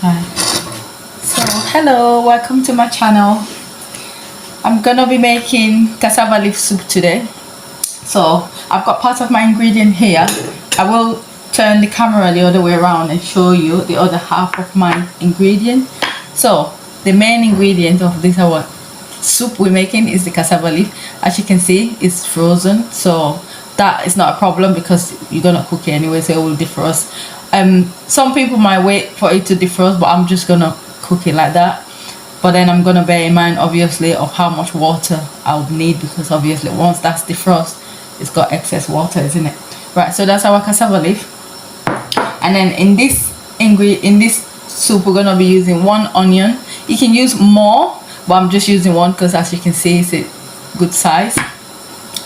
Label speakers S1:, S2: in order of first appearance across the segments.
S1: Hi. So hello, welcome to my channel. I'm gonna be making cassava leaf soup today. So I've got part of my ingredient here. I will turn the camera the other way around and show you the other half of my ingredient. So the main ingredient of this our soup we're making is the cassava leaf. As you can see, it's frozen, so that is not a problem because you're gonna cook it anyway, so it will defrost. Some people might wait for it to defrost, but I'm just gonna cook it like that. But then I'm gonna bear in mind obviously of how much water I'll need, because obviously once that's defrost, it's got excess water, isn't it? Right, so that's our cassava leaf. And then in this soup we're gonna be using 1 onion. You can use more, but I'm just using one because as you can see it's a good size.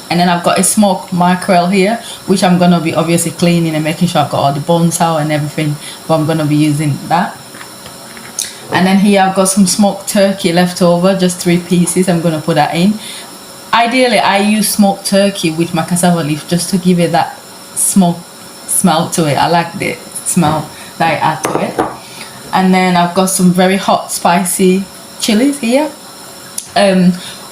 S1: And then I've got a smoked mackerel here, which I'm gonna be obviously cleaning and making sure I've got all the bones out and everything, but I'm gonna be using that. And then here I've got some smoked turkey left over, just 3 pieces. I'm gonna put that in. Ideally I use smoked turkey with my cassava leaf just to give it that smoke smell to it. I like the smell that I add to it. And then I've got some very hot spicy chilies here.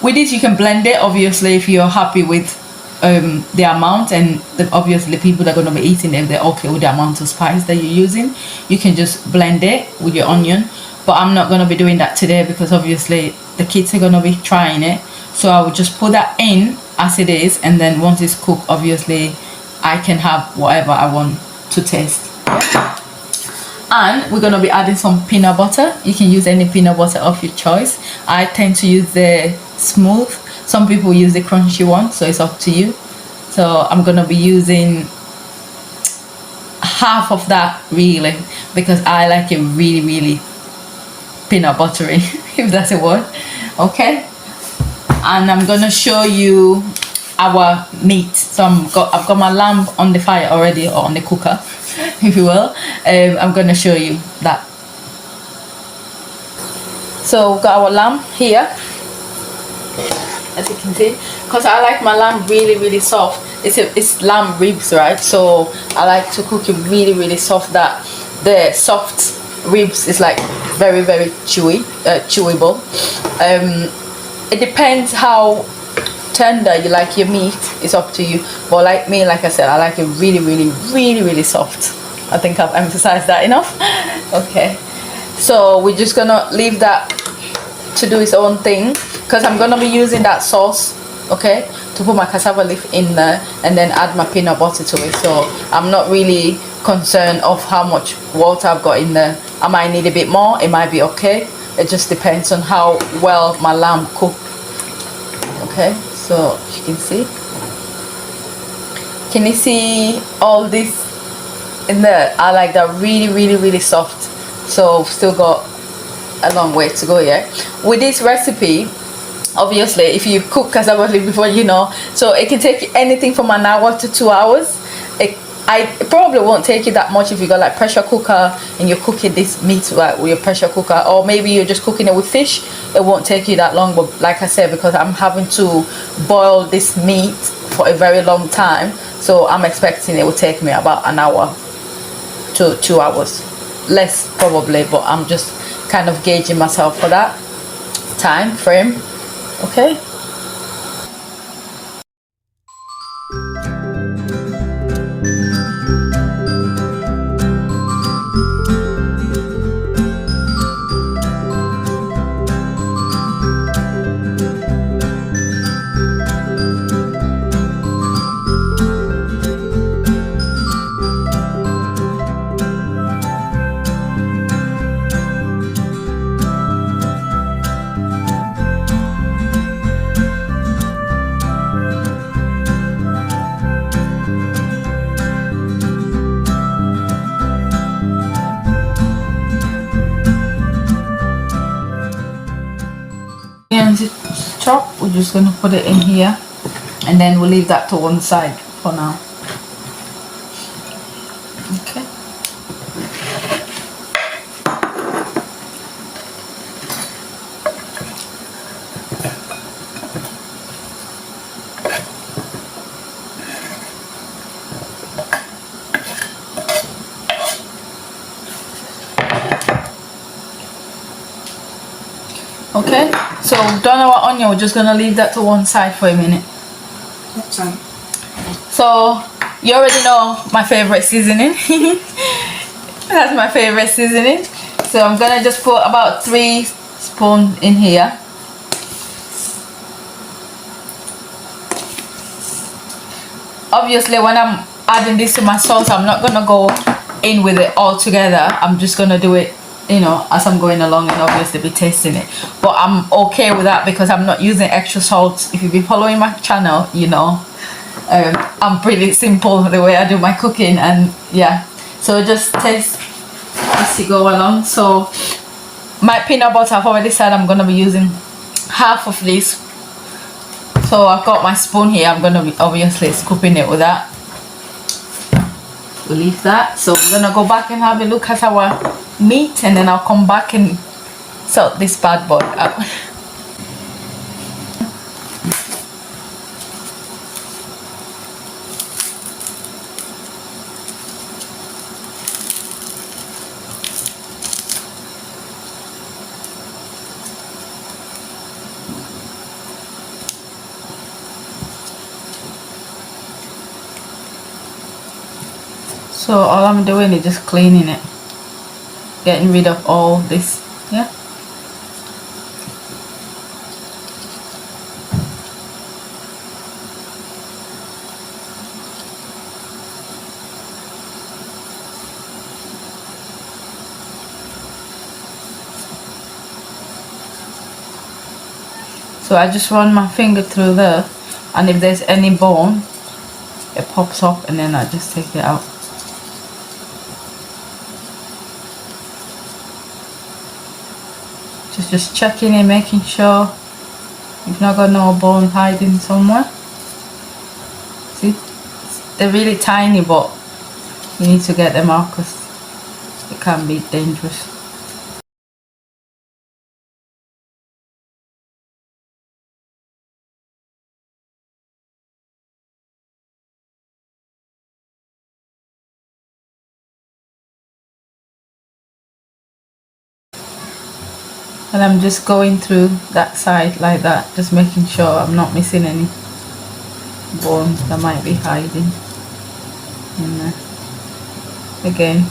S1: With this you can blend it obviously if you're happy with the amount, and obviously people that are going to be eating it, if they're okay with the amount of spice that you're using, you can just blend it with your onion. But I'm not going to be doing that today because obviously the kids are going to be trying it, so I will just put that in as it is, and then once it's cooked obviously I can have whatever I want to taste. And we're going to be adding some peanut butter. You can use any peanut butter of your choice. I tend to use the smooth. Some people use the crunchy one, so it's up to you. So I'm going to be using half of that really, because I like it really peanut buttery, if that's a word. Okay, and I'm going to show you our meat. So I've got my lamb on the fire already, or on the cooker if you will. I'm gonna show you that. So we've got our lamb here, as you can see, because I like my lamb really soft. It's lamb ribs, right? So I like to cook it really soft, that the soft ribs is like very chewable. It depends how tender you like your meat, it's up to you, but like me, like I said, I like it really soft. I think I've emphasized that enough. Okay, so we're just gonna leave that to do its own thing, because I'm gonna be using that sauce, okay, to put my cassava leaf in there and then add my peanut butter to it. So I'm not really concerned of how much water I've got in there. I might need a bit more, it might be okay. It just depends on how well my lamb cooked. Okay, so you can you see all this in there? I like that really soft. So still got a long way to go here with this recipe. Obviously if you cook cassava leaf before, you know, so it can take anything from an hour to 2 hours. It probably won't take you that much if you got like pressure cooker and you're cooking this meat like with your pressure cooker, or maybe you're just cooking it with fish. It won't take you that long, but like I said, because I'm having to boil this meat for a very long time, so I'm expecting it will take me about an hour to 2 hours, less probably, but I'm just kind of gauging myself for that time frame. Okay. Chop, we're just going to put it in here and then we'll leave that to one side for now. Okay. Okay, so done our onion. We're just gonna leave that to one side for a minute.
S2: That's fine.
S1: So you already know my favorite seasoning. That's my favorite seasoning. So I'm gonna just put about 3 spoons in here. Obviously when I'm adding this to my sauce, I'm not gonna go in with it all together. I'm just gonna do it, you know, as I'm going along, and obviously be tasting it. But I'm okay with that because I'm not using extra salt. If you've been following my channel, you know I'm pretty simple the way I do my cooking, and yeah, so just taste as you go along. So my peanut butter, I've already said I'm gonna be using half of this. So I've got my spoon here. I'm gonna be obviously scooping it with that. We'll leave that. So we're gonna go back and have a look at our meat, and then I'll come back and salt this bad boy out. So all I'm doing is just cleaning it, getting rid of all this, yeah. So I just run my finger through there, and if there's any bone, it pops up, and then I just take it out. Just checking and making sure you've not got no bone hiding somewhere. See, they're really tiny, but you need to get them out because it can be dangerous. And I'm just going through that side like that, just making sure I'm not missing any bones that might be hiding in there. Again,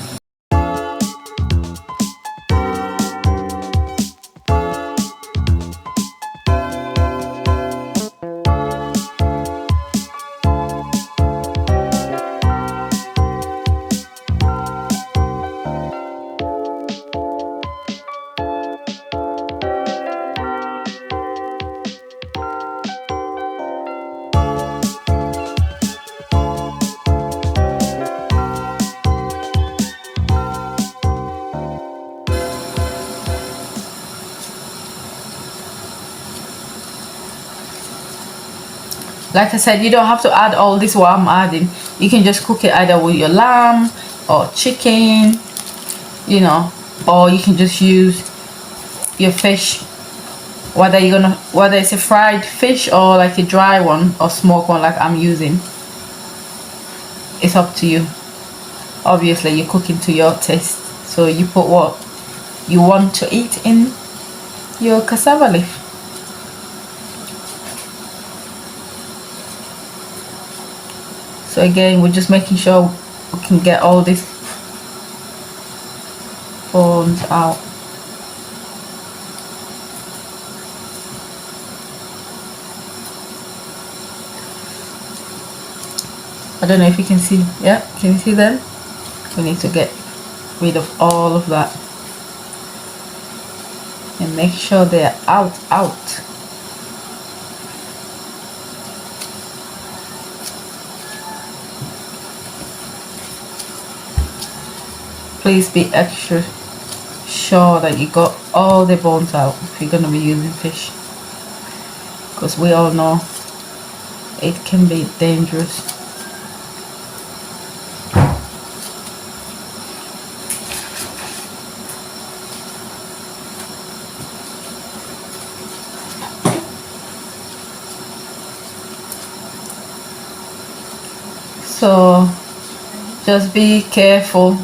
S1: like I said, you don't have to add all this what I'm adding. You can just cook it either with your lamb or chicken, you know, or you can just use your fish, whether it's a fried fish or like a dry one or smoked one like I'm using. It's up to you. Obviously you're cooking to your taste, so you put what you want to eat in your cassava leaf. So again, we're just making sure we can get all these bones out. I don't know if you can see. Yeah, can you see them? We need to get rid of all of that and make sure they're out. Please be extra sure that you got all the bones out if you're going to be using fish, because we all know it can be dangerous. So just be careful,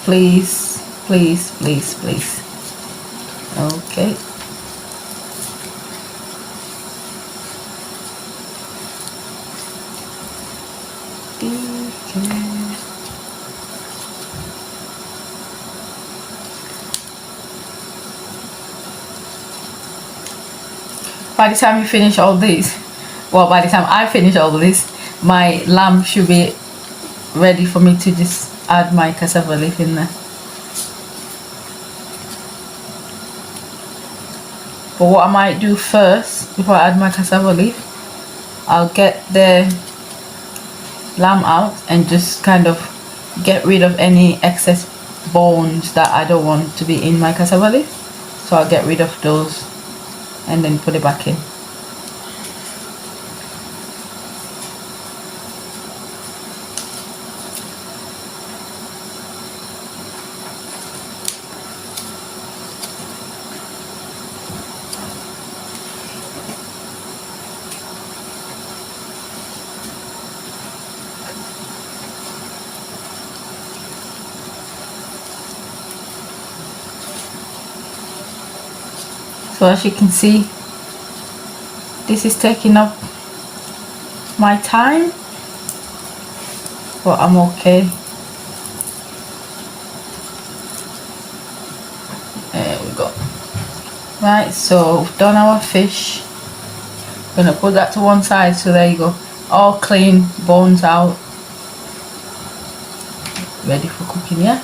S1: please. Okay. by the time you finish all this, well, by the time I finish all this, my lamb should be ready for me to just add my cassava leaf in there. But what I might do first, before I add my cassava leaf, I'll get the lamb out and just kind of get rid of any excess bones that I don't want to be in my cassava leaf. So I'll get rid of those and then put it back in. So as you can see, this is taking up my time, but I'm okay. There we go. Right, so we've done our fish. Gonna put that to one side. So there you go, all clean, bones out, ready for cooking. Yeah.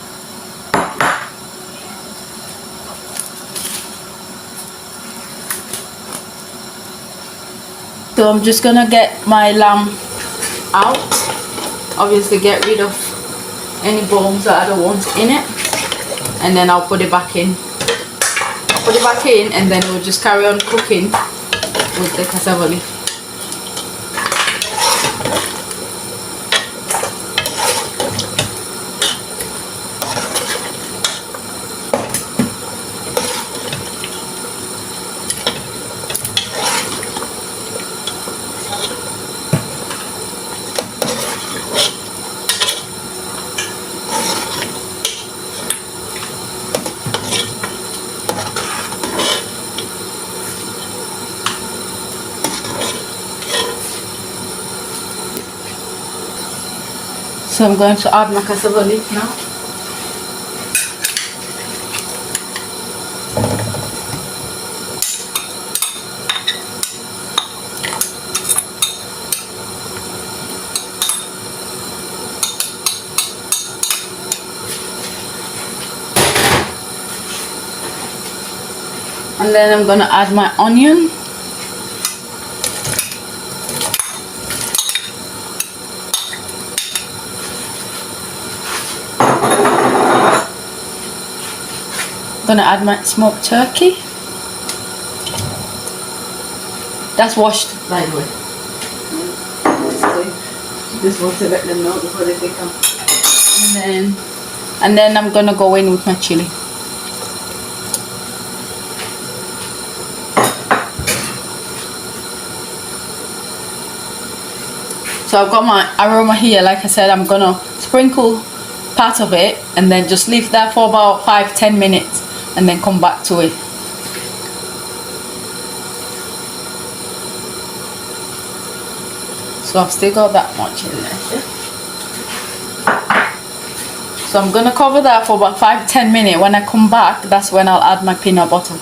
S1: So I'm just gonna get my lamb out, obviously get rid of any bones that I don't want in it, and then I'll put it back in. I'll put it back in and then we'll just carry on cooking with the cassava leaf. So I'm going to add my cassava leaf now. And then I'm going to add my onion. I'm gonna add my smoked turkey. That's washed, by the way. Just want to let them know before they come. And then I'm gonna go in with my chili. So I've got my aroma here. Like I said, I'm gonna sprinkle part of it and then just leave that for about 5-10 minutes. And then come back to it. So I've still got that much in there. So I'm gonna cover that for about 5-10 minutes. When I come back, that's when I'll add my peanut butter.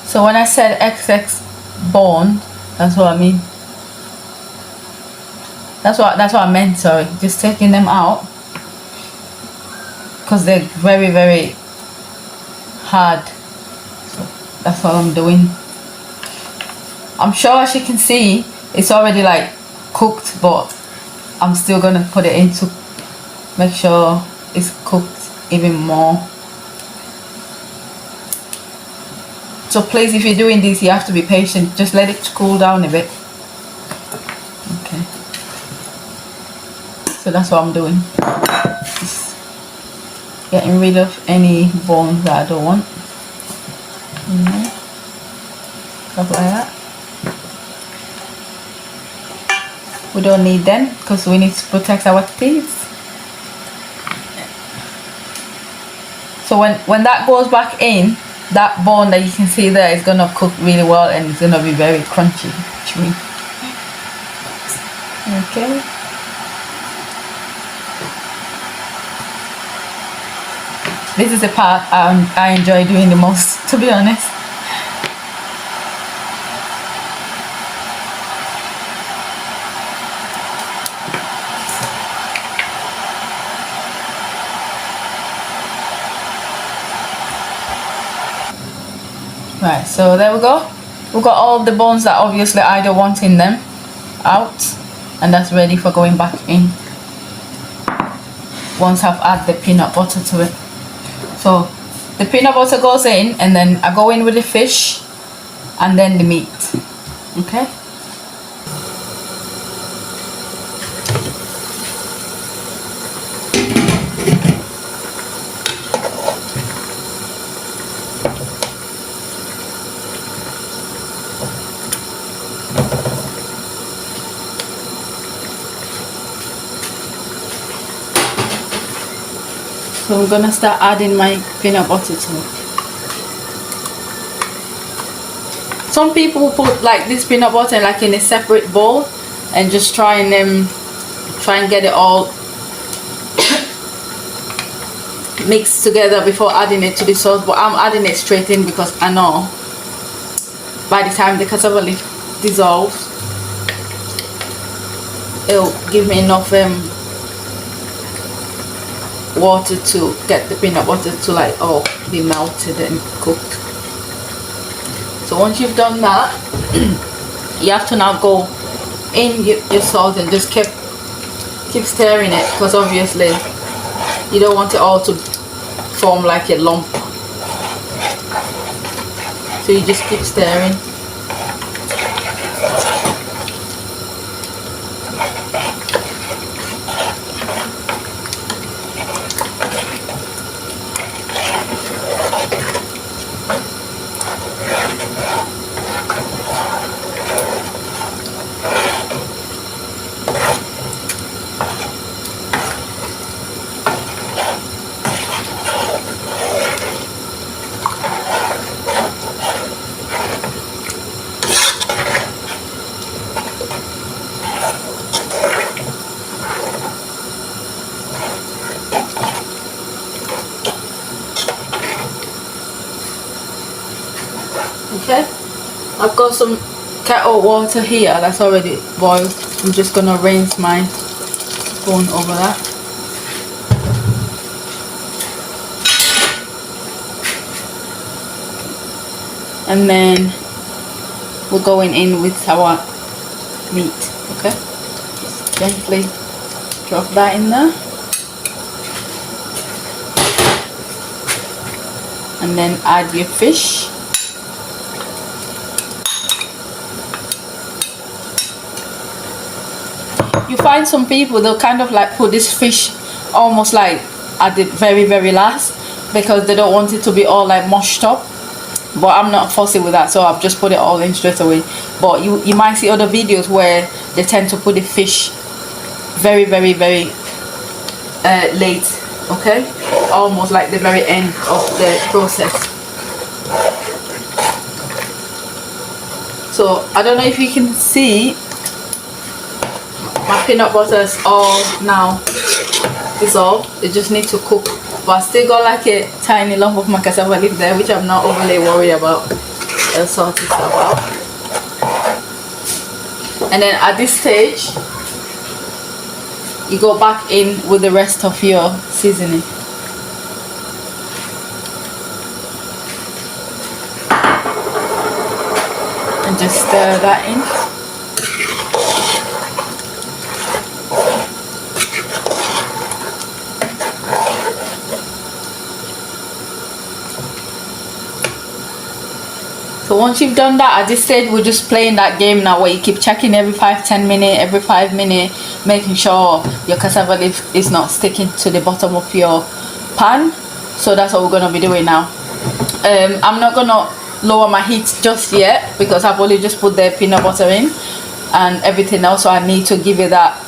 S1: So when I said XX bone, that's what I mean. That's what I meant, sorry. Just taking them out because they're very, very hard. So that's what I'm doing. I'm sure, as you can see, it's already like cooked, but I'm still gonna put it in to make sure it's cooked even more. So please, if you're doing this, you have to be patient. Just let it cool down a bit. Okay. So that's what I'm doing. Just getting rid of any bones that I don't want. Stuff like that. We don't need them because we need to protect our teeth. So when that goes back in, that bone that you can see there is gonna cook really well and it's gonna be very crunchy, chewy. Okay. This is the part I enjoy doing the most, to be honest. Right, so there we go. We've got all the bones that obviously I don't want in them out, and that's ready for going back in once I've added the peanut butter to it. So the peanut butter goes in, and then I go in with the fish and then the meat. Okay. So I'm gonna start adding my peanut butter to it. Some people put like this peanut butter like in a separate bowl and just try and get it all mixed together before adding it to the sauce, but I'm adding it straight in because I know by the time the cassava leaf dissolves, it'll give me enough water to get the peanut butter to like all be melted and cooked. So once you've done that, you have to now go in your salt and just keep stirring it, because obviously you don't want it all to form like a lump. So you just keep stirring. Okay, I've got some kettle water here that's already boiled. I'm just gonna rinse my spoon over that. And then we're going in with our meat. Okay, just gently drop that in there. And then add your fish. You find some people, they'll kind of like put this fish almost like at the very last, because they don't want it to be all like mushed up. But I'm not fussy with that, so I've just put it all in straight away. But you might see other videos where they tend to put the fish very late, okay, almost like the very end of the process. So I don't know if you can see, my peanut butter is all now dissolved. It just needs to cook, but I still got like a tiny lump of my cassava leaf there, which I'm not overly worried about. I'll sort it out. And then at this stage, you go back in with the rest of your seasoning. And just stir that in. So once you've done that, at this stage we're just playing that game now where you keep checking every 5-10 minutes, every 5 minutes, making sure your cassava leaf is not sticking to the bottom of your pan. So that's what we're going to be doing now. I'm not going to lower my heat just yet because I've only just put the peanut butter in and everything else, so I need to give it that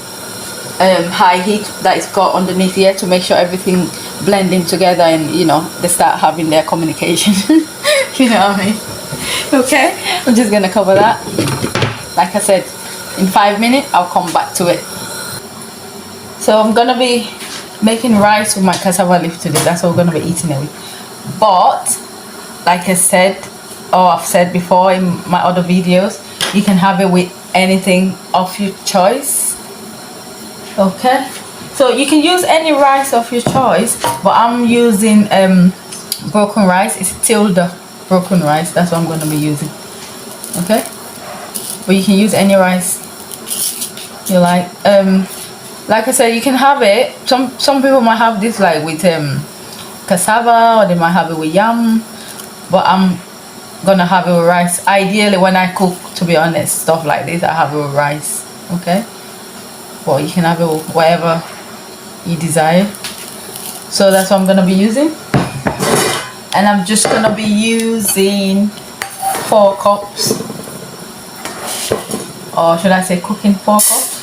S1: high heat that it's got underneath here to make sure everything blending together, and you know, they start having their communication. You know what I mean? Okay, I'm just gonna cover that. Like I said, in 5 minutes I'll come back to it. So I'm gonna be making rice with my cassava leaf today. That's what we're gonna be eating it with. But like I said, or I've said before in my other videos, you can have it with anything of your choice. Okay, so you can use any rice of your choice, but I'm using broken rice. It's still the broken rice. That's what I'm gonna be using. Okay, but you can use any rice you like. Like I said, you can have it. Some people might have this like with cassava, or they might have it with yam, but I'm gonna have it with rice. Ideally, when I cook, to be honest, stuff like this, I have it with rice. Okay, but you can have it with whatever you desire. So that's what I'm gonna be using, and I'm just gonna be using 4 cups, or should I say cooking 4 cups.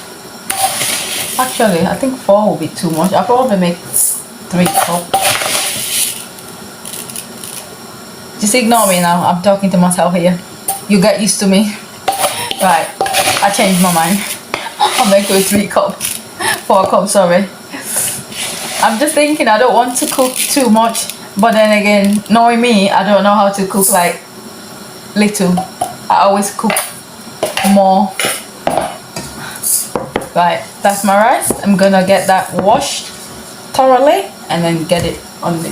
S1: Actually, I think 4 will be too much. I'll probably make 3 cups. Just ignore me now. I'm talking to myself here. You get used to me. Right. I changed my mind. I'll make it with 3 cups. 4 cups, sorry. I'm just thinking I don't want to cook too much. But then again, knowing me, I don't know how to cook like little. I always cook more. Right, that's my rice. I'm gonna get that washed thoroughly and then get it on the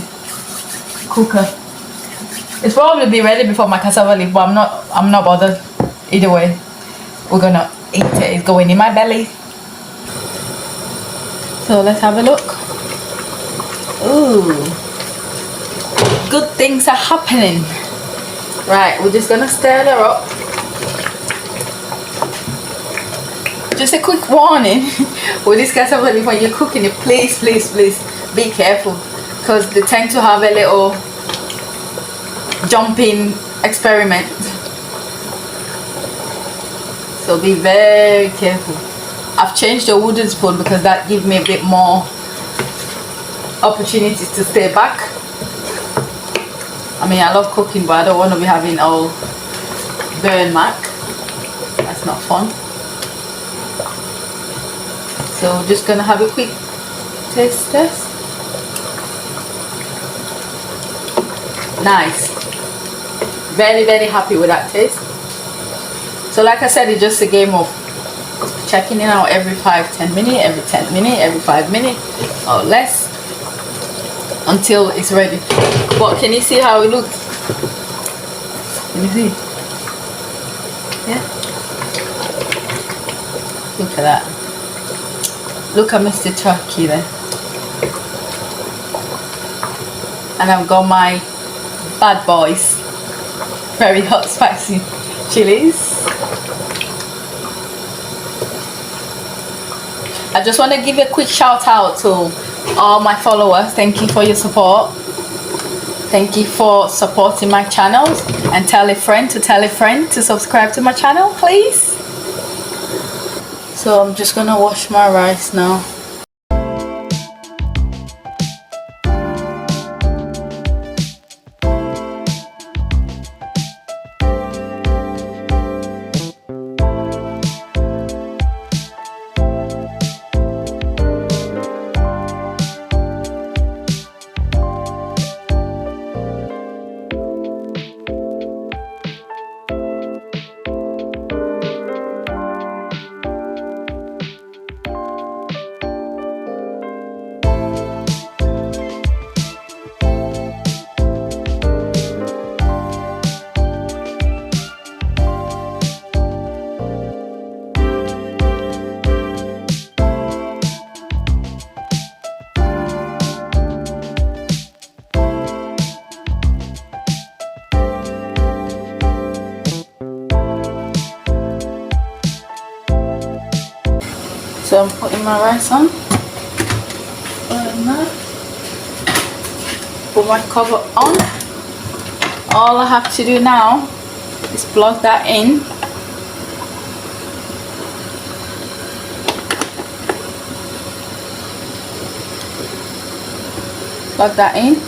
S1: cooker. It's probably be ready before my cassava leaf, but I'm not bothered. Either way, we're gonna eat it. It's going in my belly. So let's have a look. Ooh, good things are happening. Right, we're just gonna stir her up. Just a quick warning with this cassava leaf, when you're cooking it, please be careful, because they tend to have a little jumping experiment. So be very careful. I've changed the wooden spoon because that gives me a bit more opportunities to stay back. I mean, I love cooking, but I don't want to be having all burn mark. That's not fun. So just gonna have a quick taste test. Nice. Very happy with that taste. So like I said, it's just a game of checking it out every 5-10 minutes, every 10 minutes, every 5 minutes or less until it's ready. But can you see how it looks? Can you see? Yeah. Look at that. Look at Mr. Turkey there. And I've got my bad boys, very hot spicy chilies. I just want to give a quick shout out to all my followers. Thank you for your support. Thank you for supporting my channels, and tell a friend to subscribe to my channel, please. So I'm just gonna wash my rice now. So I'm putting my rice on. Put my cover on. All I have to do now is plug that in. Plug that in.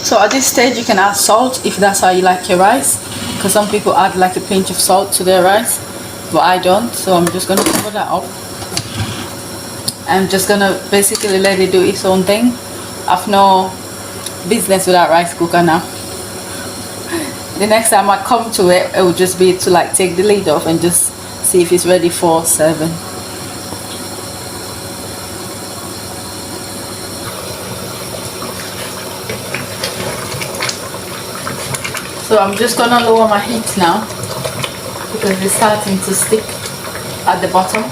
S1: So at this stage you can add salt if that's how you like your rice, because some people add like a pinch of salt to their rice, but I don't. So I'm just going to cover that up. I'm just going to basically let it do its own thing. I've no business with that rice cooker now. The next time I come to it, it will just be to like take the lid off and just see if it's ready for serving. So I'm just gonna lower my heat now because it's starting to stick at the bottom.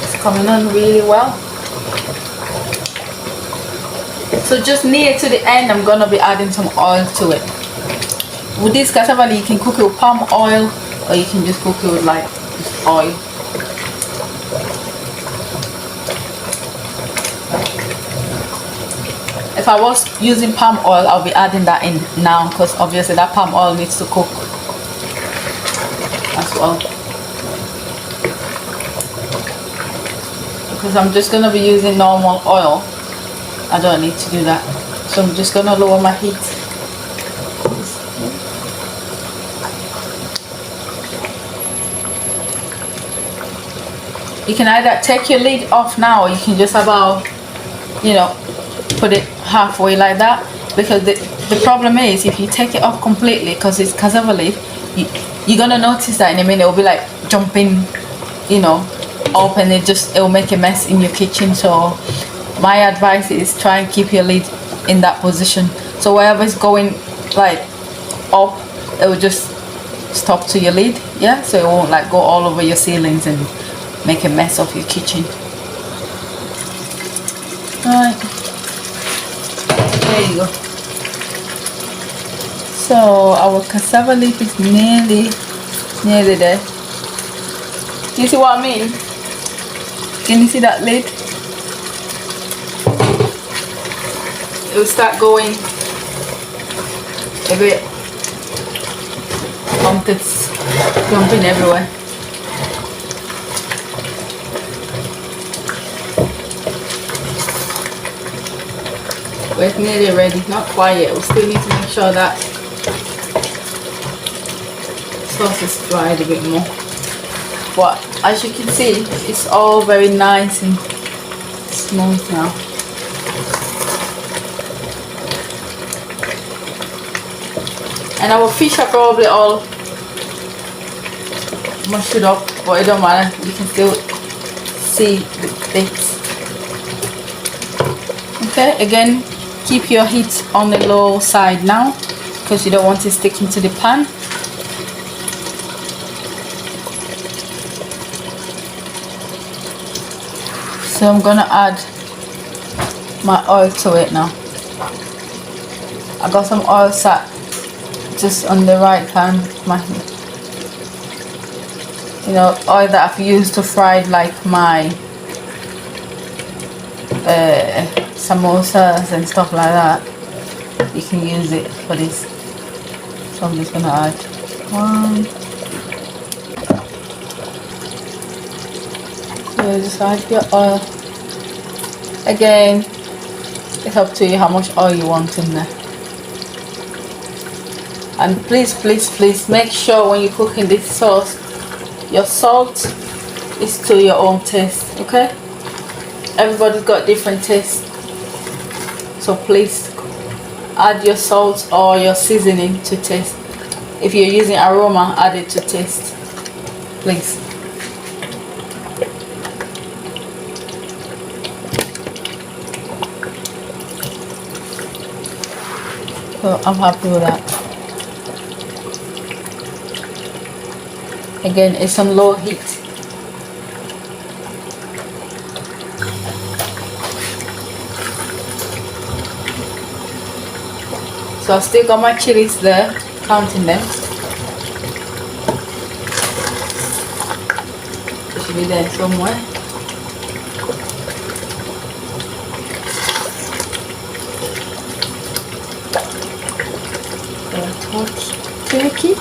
S1: It's coming on really well. So just near to the end, I'm gonna be adding some oil to it. With this cassava, you can cook it with palm oil, or you can just cook it with like just oil. If I was using palm oil, I'll be adding that in now, because obviously that palm oil needs to cook as well. Because I'm just gonna be using normal oil, I don't need to do that. So I'm just gonna lower my heat. You can either take your lid off now, or you can just about, you know, put it halfway like that, because the problem is if you take it off completely, because it's cassava leaf, you're gonna notice that in a minute it'll be like jumping, you know, up, and it'll make a mess in your kitchen. So my advice is try and keep your lid in that position, so wherever it's going like up, it will just stop to your lid, yeah, so it won't like go all over your ceilings and make a mess of your kitchen. Right, there you go. So our cassava leaf is nearly there. You see what I mean? Can you see that lid? It will start going a bit until it's jumping everywhere. But it's nearly ready, not quite yet. We still need to make sure that sauce is dried a bit more. But as you can see, it's all very nice and smooth now. And our fish are probably all mushed up, but it don't matter, you can still see the bits. Okay, again, keep your heat on the low side now, because you don't want it sticking to the pan. So I'm gonna add my oil to it now. I got some oil sat just on the right pan, you know, oil that I've used to fry like my samosas and stuff like that. You can use it for this. So I'm just gonna add one. So just add your oil. Again, it's up to you how much oil you want in there. And please make sure when you're cooking this sauce, your salt is to your own taste, okay? Everybody's got different taste, so please add your salt or your seasoning to taste. If you're using aroma, add it to taste, please. So I'm happy with that. Again, it's on low heat. So I've still got my chilies there, counting them. It should be there somewhere. Turkey.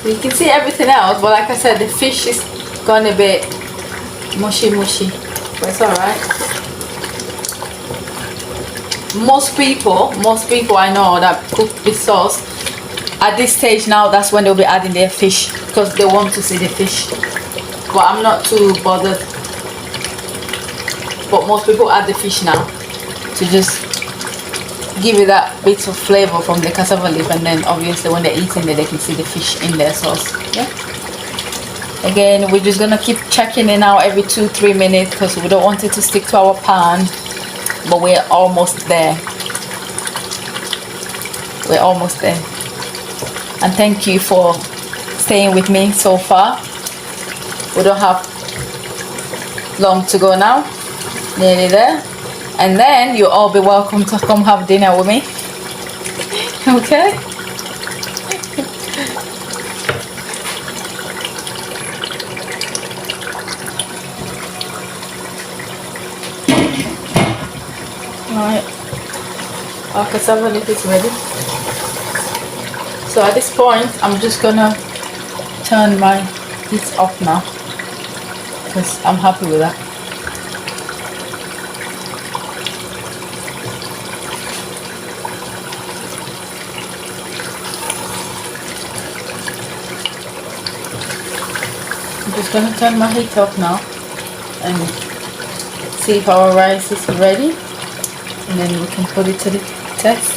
S1: You can see everything else, but like I said, the fish is gone a bit mushy, but it's all right. Most people I know that cook this sauce at this stage now, that's when they'll be adding their fish because they want to see the fish. But I'm not too bothered. But most people add the fish now to just give it that bit of flavor from the cassava leaf, and then obviously when they're eating it, they can see the fish in their sauce. Yeah. Again, we're just gonna keep checking it out every 2-3 minutes because we don't want it to stick to our pan. But we're almost there. We're almost there. And thank you for staying with me so far. We don't have long to go now. Nearly there. And then you'll all be welcome to come have dinner with me. Okay? Alright, our cassava leaf is ready. So at this point, I'm just gonna turn my heat off now because I'm happy with that. I'm just gonna turn my heat off now and see if our rice is ready. And then we can put it to the test.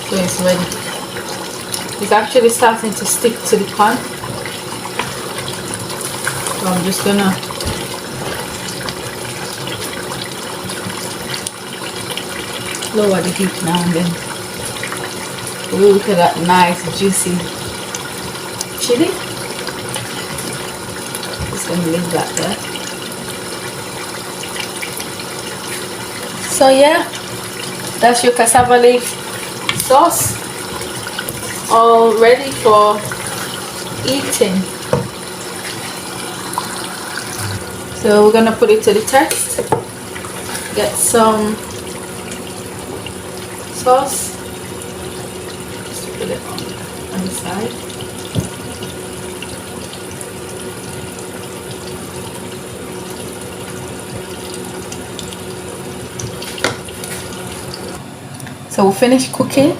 S1: So it's ready. It's actually starting to stick to the pan. So I'm just gonna lower the heat now and then. Ooh, look at that nice juicy chili. Just gonna leave that there. So yeah, that's your cassava leaf sauce, all ready for eating. So we're gonna put it to the test. Get some sauce. Just put it on the side. So we'll finish cooking.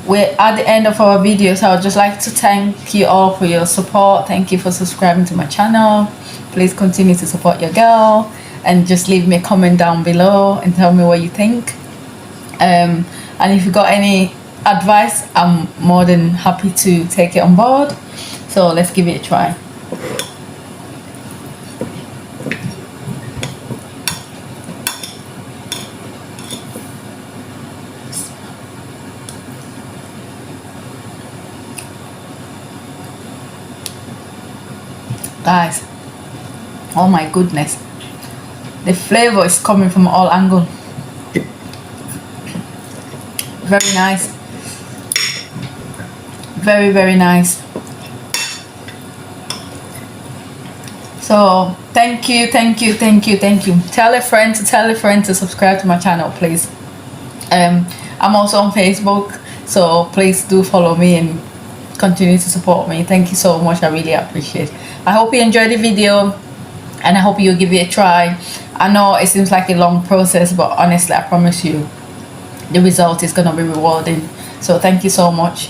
S1: We're at the end of our video, so I'd just like to thank you all for your support. Thank you for subscribing to my channel. Please continue to support your girl and just leave me a comment down below and tell me what you think. And if you got any advice, I'm more than happy to take it on board. So let's give it a try. Guys, oh my goodness, the flavor is coming from all angles. Very nice, very nice. So thank you. Tell a friend to subscribe to my channel, please. I'm also on Facebook, so please do follow me and continue to support me. Thank you so much, I really appreciate it. I hope you enjoyed the video and I hope you give it a try. I know it seems like a long process, but honestly I promise you the result is gonna be rewarding. So thank you so much.